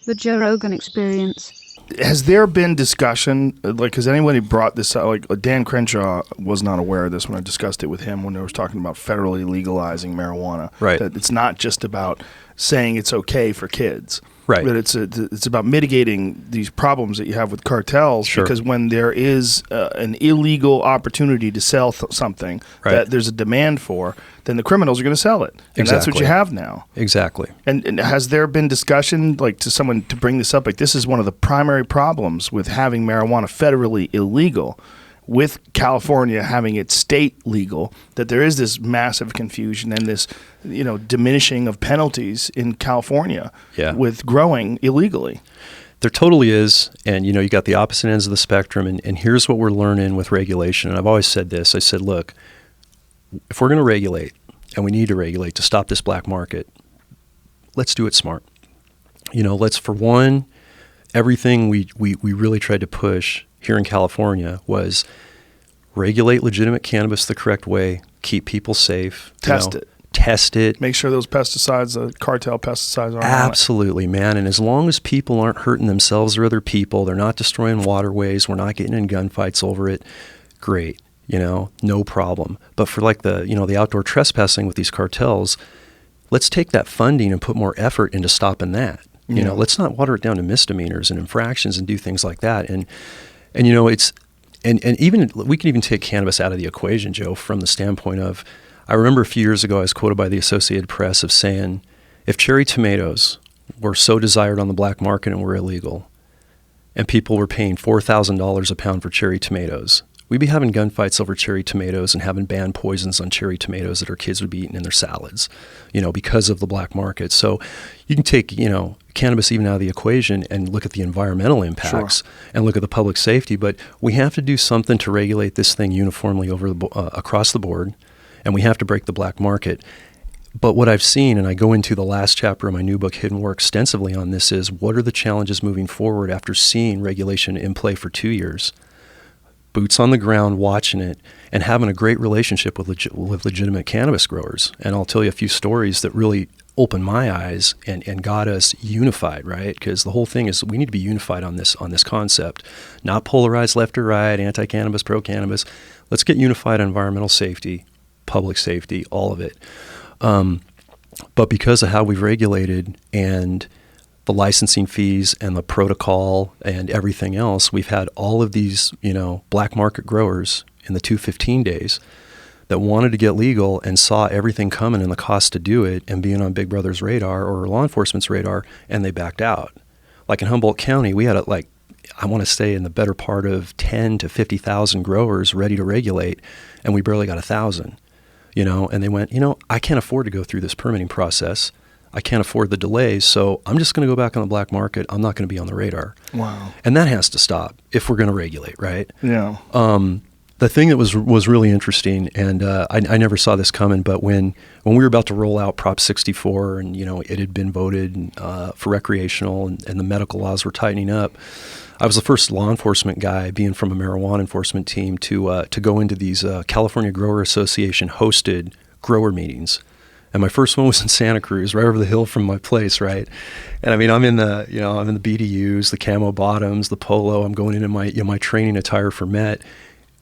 The Joe Rogan Experience. Has there been discussion, like, has anybody brought this up? Like, Dan Crenshaw was not aware of this when I discussed it with him when they was talking about federally legalizing marijuana. Right. That it's not just about saying it's okay for kids. Right. But it's about mitigating these problems that you have with cartels. Sure. Because when there is an illegal opportunity to sell something that there's a demand for, then the criminals are going to sell it. And that's what you have now. Exactly. And has there been discussion, like, to someone to bring this up? Like, this is one of the primary problems with having marijuana federally illegal, with California having it state legal, that there is this massive confusion and this, diminishing of penalties in California with growing illegally. There totally is. And, you got the opposite ends of the spectrum. And here's what we're learning with regulation. And I've always said this. I said, look, if we're going to regulate, and we need to regulate to stop this black market, let's do it smart. Let's, for one, everything we really tried to push here in California was regulate legitimate cannabis the correct way, keep people safe. Test it. Make sure those pesticides, the cartel pesticides, aren't absolutely, man. And as long as people aren't hurting themselves or other people, they're not destroying waterways, we're not getting in gunfights over it, great. No problem. But for the outdoor trespassing with these cartels, let's take that funding and put more effort into stopping that. Let's not water it down to misdemeanors and infractions and do things like that. And even we can even take cannabis out of the equation, Joe, from the standpoint of, I remember a few years ago I was quoted by the Associated Press of saying, if cherry tomatoes were so desired on the black market and were illegal, and people were paying $4,000 a pound for cherry tomatoes, we'd be having gunfights over cherry tomatoes and having banned poisons on cherry tomatoes that our kids would be eating in their salads, because of the black market. So you can take, cannabis even out of the equation and look at the environmental impacts and look at the public safety. But we have to do something to regulate this thing uniformly over across the board, and we have to break the black market. But what I've seen, and I go into the last chapter of my new book, Hidden War, extensively on this, is what are the challenges moving forward after seeing regulation in play for 2 years? Boots on the ground, watching it, and having a great relationship with legitimate cannabis growers. And I'll tell you a few stories that really opened my eyes and got us unified, right? Because the whole thing is we need to be unified on this concept, not polarized left or right, anti-cannabis, pro-cannabis. Let's get unified on environmental safety, public safety, all of it. But because of how we've regulated and the licensing fees and the protocol and everything else, we've had all of these, black market growers in the 215 days that wanted to get legal and saw everything coming and the cost to do it and being on Big Brother's radar or law enforcement's radar, and they backed out. Like in Humboldt County, we had I want to say in the better part of 10 to 50,000 growers ready to regulate, and we barely got 1,000, and they went, I can't afford to go through this permitting process. I can't afford the delays, so I'm just going to go back on the black market. I'm not going to be on the radar. Wow. And that has to stop if we're going to regulate, right? Yeah. The thing that was really interesting, and I never saw this coming, but when we were about to roll out Prop 64 and, it had been voted for recreational and the medical laws were tightening up, I was the first law enforcement guy, being from a marijuana enforcement team, to go into these California Grower Association hosted grower meetings. And my first one was in Santa Cruz, right over the hill from my place, right? And I mean, I'm in the BDUs, the camo bottoms, the polo. I'm going into my my training attire for Met,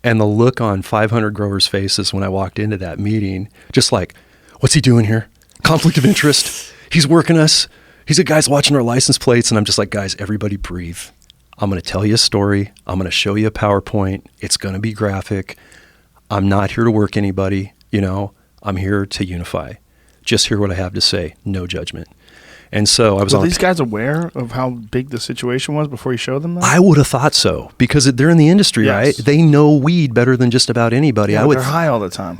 and the look on 500 growers' faces when I walked into that meeting, just like, what's he doing here? Conflict of interest. He's working us. He's got guys watching our license plates, and I'm just like, guys, everybody breathe. I'm going to tell you a story. I'm going to show you a PowerPoint. It's going to be graphic. I'm not here to work anybody. I'm here to unify. Just hear what I have to say. No judgment. And so I was Were these guys aware of how big the situation was before you showed them that? I would have thought so, because they're in the industry, right? They know weed better than just about anybody. Yeah, they're high all the time.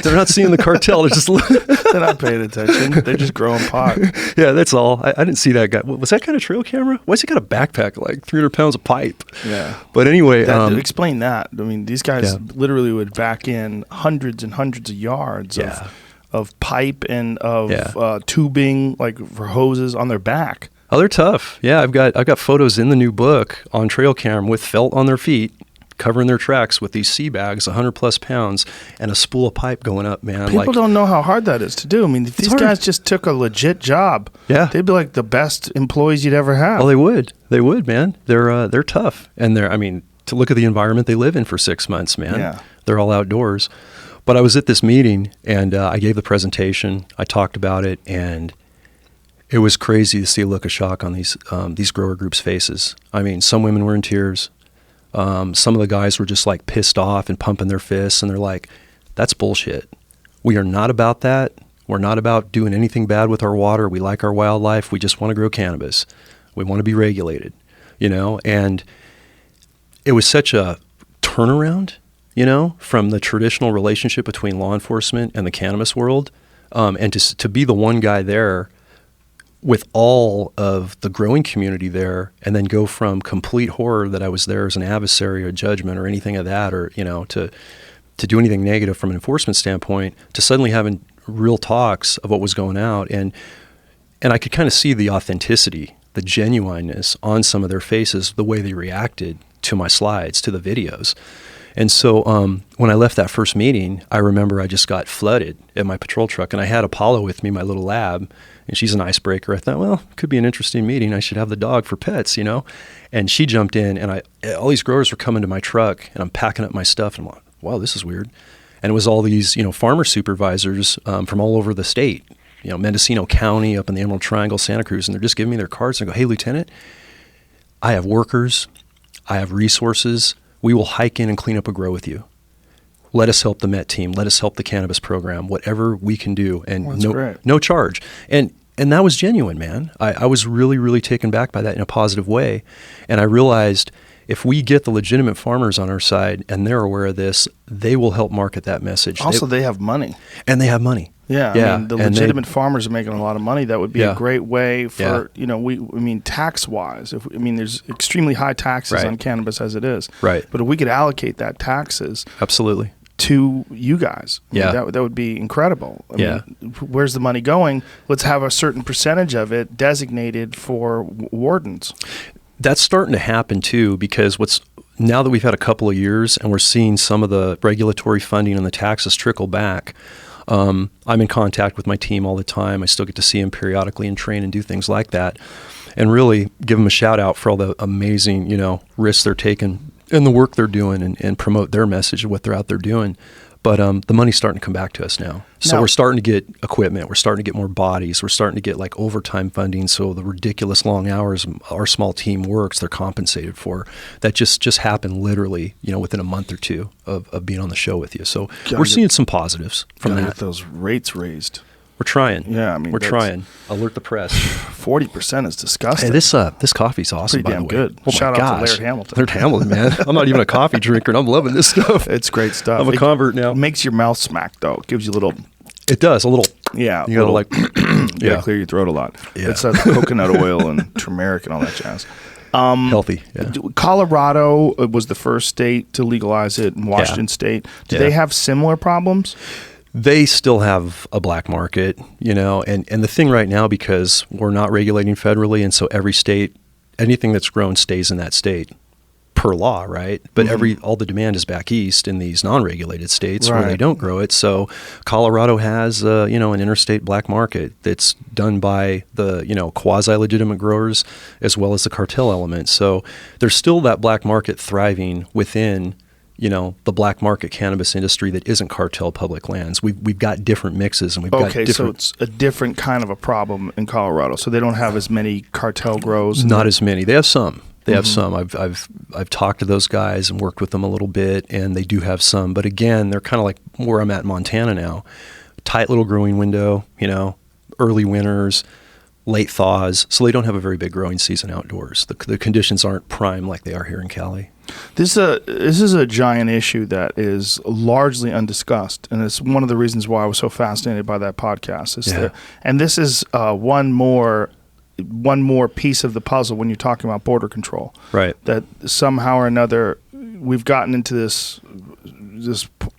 They're not seeing the cartel. They're not paying attention. They're just growing pot. Yeah, that's all. I didn't see that guy. Was that kind of trail camera? Why's he got a backpack like 300 pounds of pipe? Yeah. But anyway. Explain that. I mean, these guys literally would back in hundreds and hundreds of yards of pipe and of tubing, like for hoses on their back. Oh, they're tough. Yeah, I've got photos in the new book on trail cam with felt on their feet, covering their tracks with these sea bags, 100 plus pounds, and a spool of pipe going up, man. People don't know how hard that is to do. I mean, if these guys just took a legit job, they'd be like the best employees you'd ever have. Oh, they would, man. They're tough, and to look at the environment they live in for 6 months, man. Yeah. They're all outdoors. But I was at this meeting, and I gave the presentation. I talked about it, and it was crazy to see a look of shock on these grower groups' faces. I mean, some women were in tears. Some of the guys were just like pissed off and pumping their fists, and they're like, that's bullshit. We are not about that. We're not about doing anything bad with our water. We like our wildlife. We just want to grow cannabis. We want to be regulated, and it was such a turnaround, from the traditional relationship between law enforcement and the cannabis world, and to be the one guy there with all of the growing community there, and then go from complete horror that I was there as an adversary or judgment or anything of that, or, to do anything negative from an enforcement standpoint, to suddenly having real talks of what was going out. And I could kind of see the authenticity, the genuineness on some of their faces, the way they reacted to my slides, to the videos. And so when I left that first meeting, I remember I just got flooded at my patrol truck, and I had Apollo with me, my little lab, and she's an icebreaker. I thought, well, it could be an interesting meeting. I should have the dog for pets, And she jumped in, and all these growers were coming to my truck, and I'm packing up my stuff, and I'm like, wow, this is weird. And it was all these, farmer supervisors from all over the state, Mendocino County, up in the Emerald Triangle, Santa Cruz, and they're just giving me their cards, and I go, hey, Lieutenant, I have workers, I have resources. We will hike in and clean up a grow with you. Let us help the Met team. Let us help the cannabis program, whatever we can do. And no charge. And that was genuine, man. I was really, really taken back by that in a positive way. And I realized if we get the legitimate farmers on our side and they're aware of this, they will help market that message. Also, they have money. And they have money. Yeah, I mean, the legitimate farmers are making a lot of money. That would be a great way for, tax-wise. There's extremely high taxes on cannabis as it is. Right. But if we could allocate that taxes absolutely to you guys, that would be incredible. I mean, where's the money going? Let's have a certain percentage of it designated for wardens. That's starting to happen too, because now that we've had a couple of years and we're seeing some of the regulatory funding and the taxes trickle back, I'm in contact with my team all the time. I still get to see them periodically and train and do things like that, and really give them a shout out for all the amazing, risks they're taking and the work they're doing, and promote their message of what they're out there doing. But the money's starting to come back to us now. So we're starting to get equipment. We're starting to get more bodies. We're starting to get like overtime funding. So the ridiculous long hours our small team works, they're compensated for. That just happened literally, within a month or two of being on the show with you. So we're seeing some positives from that. Get those rates raised. We're trying. Yeah, we're trying. Alert the press. 40% is disgusting. Hey, this coffee's awesome. Pretty damn good. Oh Shout out to Laird Hamilton. Laird Hamilton, man. I'm not even a coffee drinker, and I'm loving this stuff. It's great stuff. I'm a convert now. It makes your mouth smack though. It gives you a little. It does a little. Yeah, you gotta you gotta clear your throat a lot. Yeah. It's coconut oil and turmeric and all that jazz. Healthy. Yeah. Colorado was the first state to legalize it, and Washington State. Do they have similar problems? They still have a black market, and the thing right now, because we're not regulating federally, and so every state, anything that's grown stays in that state per law, right? But all the demand is back east in these non-regulated states where they don't grow it. So Colorado has, an interstate black market that's done by the, quasi-legitimate growers as well as the cartel element. So there's still that black market thriving within the black market cannabis industry that isn't cartel public lands. We've got different mixes, and we've got different. So it's a different kind of a problem in Colorado. So they don't have as many cartel grows. Not as many. They have some. They have some. I've talked to those guys and worked with them a little bit, and they do have some. But again, they're kind of like where I'm at in Montana now. Tight little growing window. Early winters, late thaws. So they don't have a very big growing season outdoors. The conditions aren't prime like they are here in Cali. This is a giant issue that is largely undiscussed, and it's one of the reasons why I was so fascinated by that podcast. And this is one more piece of the puzzle when you're talking about border control. Right. That somehow or another we've gotten into this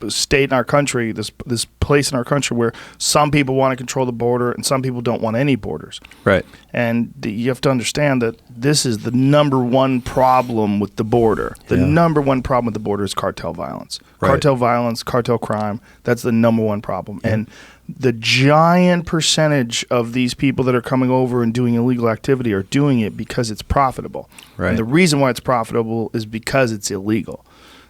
state in our country, this place in our country where some people want to control the border and some people don't want any borders. Right. And you have to understand that this is the number one problem with the border. The number one problem with the border is cartel violence. Right. Cartel violence, cartel crime, that's the number one problem. Yeah. And the giant percentage of these people that are coming over and doing illegal activity are doing it because it's profitable. Right. And the reason why it's profitable is because it's illegal.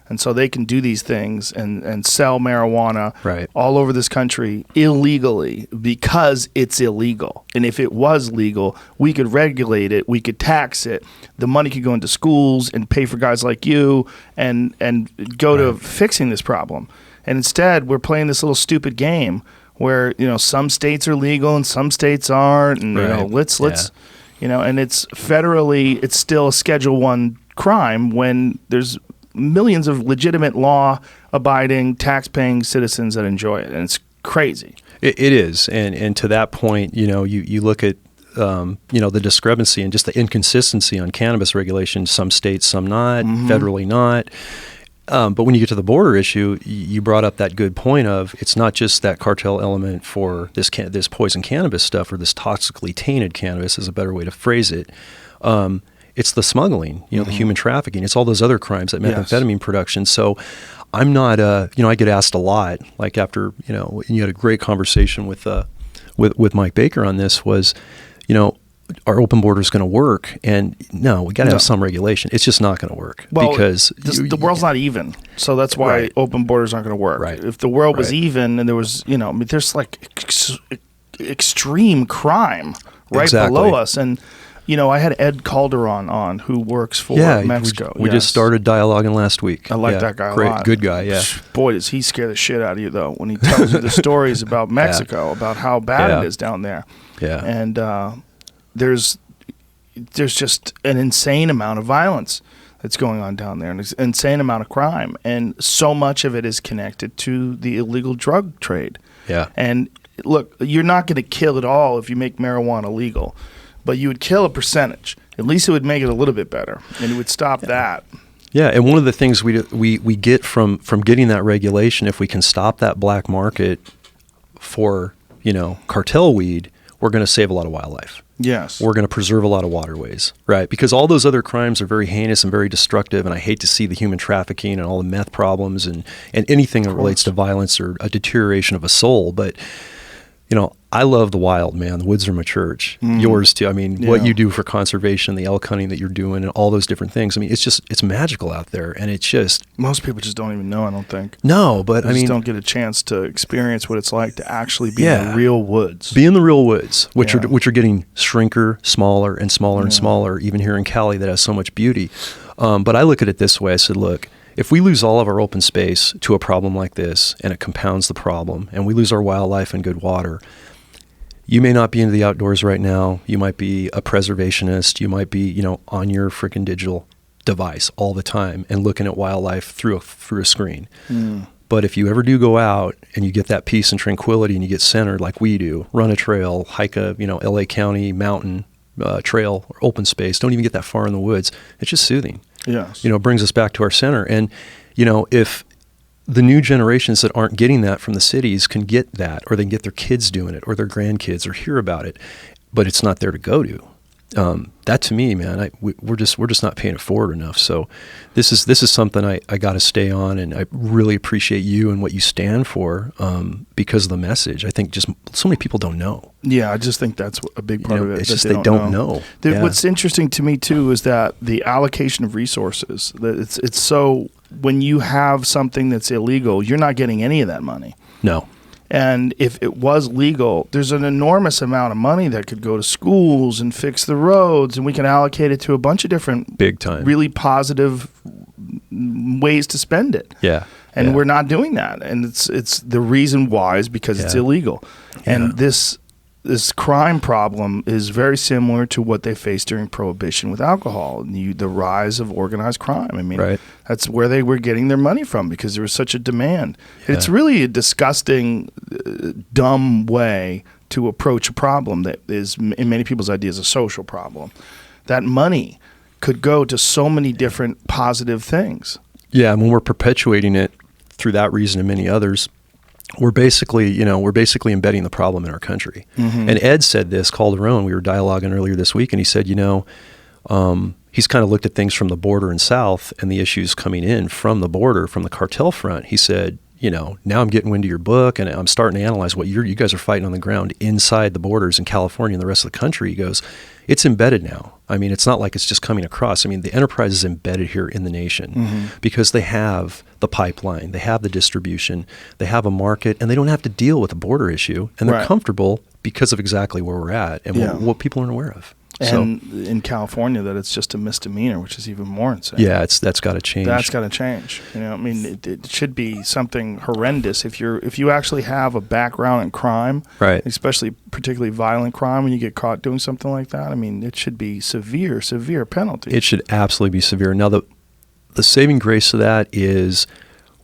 And so they can do these things and sell marijuana all over this country illegally because it's illegal. And if it was legal, we could regulate it, we could tax it. The money could go into schools and pay for guys like you and go to fixing this problem. And instead, we're playing this little stupid game where, you know, some states are legal and some states aren't, and you know, let's you know, and it's federally, it's still a Schedule I crime when there's millions of legitimate law-abiding, tax-paying citizens that enjoy it, and it's crazy. It is, and to that point, you know, you look at you know, the discrepancy and just the inconsistency on cannabis regulation. Some states, some not, federally not. But when you get to the border issue, you brought up that good point of it's not just that cartel element for this poison cannabis stuff or this toxically tainted cannabis is a better way to phrase it. It's the smuggling, you know, the human trafficking. It's all those other crimes, that methamphetamine production. So I'm not, you know, I get asked a lot, like after, you know, you had a great conversation with Mike Baker on this was, you know, our open border is going to work, and no, we got to have some regulation. It's just not going to work because the world's not even. So that's why open borders aren't going to work. Right. If the world was even and there was, you know, I mean, there's like extreme crime right below us. And, you know, I had Ed Calderon on who works for Mexico. We just started dialoguing last week. I like that guy a lot. Good guy, yeah. Boy, does he scare the shit out of you, though, when he tells you the stories about Mexico, about how bad it is down there. Yeah. And there's just an insane amount of violence that's going on down there, and an insane amount of crime, and so much of it is connected to the illegal drug trade. Yeah. And look, you're not going to kill it all if you make marijuana legal, but you would kill a percentage. At least it would make it a little bit better, and it would stop that. Yeah, and one of the things we get from getting that regulation, if we can stop that black market for, you know, cartel weed, we're going to save a lot of wildlife. Yes. We're going to preserve a lot of waterways, right? Because all those other crimes are very heinous and very destructive, and I hate to see the human trafficking and all the meth problems and anything that relates to violence or a deterioration of a soul. But, you know, I love the wild, man. The woods are my church. Yours too. I mean, what you do for conservation, the elk hunting that you're doing, and all those different things. I mean, it's magical out there, and it's just most people just don't even know. I don't think. No, but I mean, don't get a chance to experience what it's like to actually be in the real woods. Be in the real woods, which are getting smaller and smaller and smaller. Even here in Cali, that has so much beauty. But I look at it this way. I said, look. If we lose all of our open space to a problem like this, and it compounds the problem, and we lose our wildlife and good water, you may not be into the outdoors right now. You might be a preservationist. You might be, you know, on your freaking digital device all the time and looking at wildlife through a screen. But if you ever do go out and you get that peace and tranquility and you get centered like we do, run a trail, hike a, you know, LA County mountain trail or open space, don't even get that far in the woods. It's just soothing. Yes. You know, it brings us back to our center. And, you know, if the new generations that aren't getting that from the cities can get that, or they can get their kids doing it or their grandkids or hear about it, but it's not there to go to. That to me, man, we're just not paying it forward enough. So this is something I got to stay on, and I really appreciate you and what you stand for because of the message. I think just so many people don't know. Yeah, I just think that's a big part of it. It's just they don't know. What's interesting to me too is that the allocation of resources. That it's so when you have something that's illegal, you're not getting any of that money. No. And if it was legal, there's an enormous amount of money that could go to schools and fix the roads, and we can allocate it to a bunch of different big time, really positive ways to spend it. Yeah. And we're not doing that. And it's the reason why is because it's illegal. And this crime problem is very similar to what they faced during Prohibition with alcohol, and the rise of organized crime. I mean, that's where they were getting their money from because there was such a demand. Yeah. It's really a disgusting, dumb way to approach a problem that is, in many people's ideas, a social problem. That money could go to so many different positive things. Yeah, and when we're perpetuating it through that reason and many others, we're basically embedding the problem in our country. Mm-hmm. And Ed said this, Calderon, we were dialoguing earlier this week, and he said, he's kind of looked at things from the border and south and the issues coming in from the border, from the cartel front. He said, now I'm getting wind of your book and I'm starting to analyze what you guys are fighting on the ground inside the borders in California and the rest of the country. He goes, it's embedded now. I mean, it's not like it's just coming across. I mean, the enterprise is embedded here in the nation because they have the pipeline, they have the distribution, they have a market, and they don't have to deal with a border issue. And they're comfortable because of exactly where we're at and what people aren't aware of. And in California, that it's just a misdemeanor, which is even more insane. Yeah, that's got to change. That's got to change. I mean, it should be something horrendous if you actually have a background in crime, right? Especially particularly violent crime. When you get caught doing something like that, I mean, it should be severe penalty. It should absolutely be severe. Now, the saving grace of that is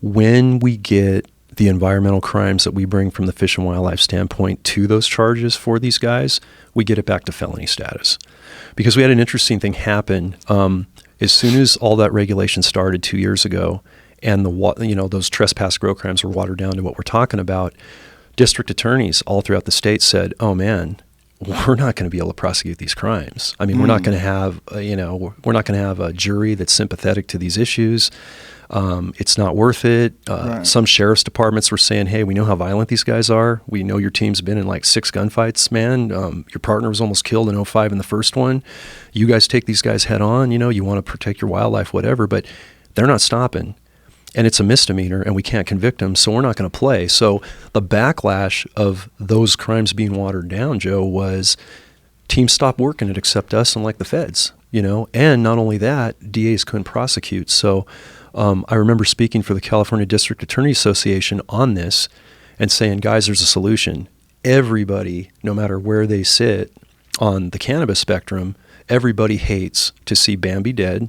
when we get the environmental crimes that we bring from the Fish and Wildlife standpoint to those charges for these guys, we get it back to felony status. Because we had an interesting thing happen as soon as all that regulation started 2 years ago, and those trespass grow crimes were watered down to what we're talking about. District attorneys all throughout the state said, "Oh man, we're not going to be able to prosecute these crimes. I mean, we're not going to have we're not going to have a jury that's sympathetic to these issues. It's not worth it." Some sheriff's departments were saying, "Hey, we know how violent these guys are. We know your team's been in like 6 gunfights, man. Your partner was almost killed in 2005 in the first one. You guys take these guys head on. You want to protect your wildlife, whatever." But they're not stopping. And it's a misdemeanor, and we can't convict them, so we're not going to play. So the backlash of those crimes being watered down, Joe, was teams stopped working it except us and like the feds, And not only that, DAs couldn't prosecute. So I remember speaking for the California District Attorney Association on this and saying, guys, there's a solution. Everybody, no matter where they sit on the cannabis spectrum, everybody hates to see Bambi dead,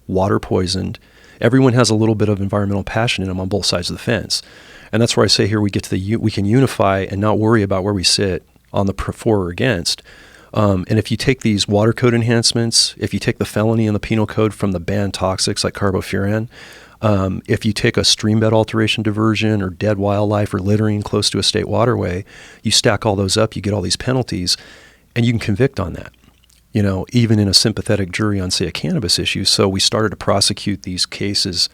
water poisoned. Everyone has a little bit of environmental passion in them on both sides of the fence. And that's where I say here we get to we can unify and not worry about where we sit on the for or against. And if you take these water code enhancements, if you take the felony and the penal code from the banned toxics like carbofuran, if you take a stream bed alteration diversion or dead wildlife or littering close to a state waterway, you stack all those up, you get all these penalties, and you can convict on that. Even in a sympathetic jury on, say, a cannabis issue. So we started to prosecute these cases,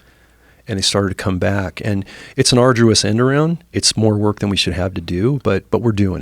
and they started to come back. And it's an arduous end around. It's more work than we should have to do, but we're doing it.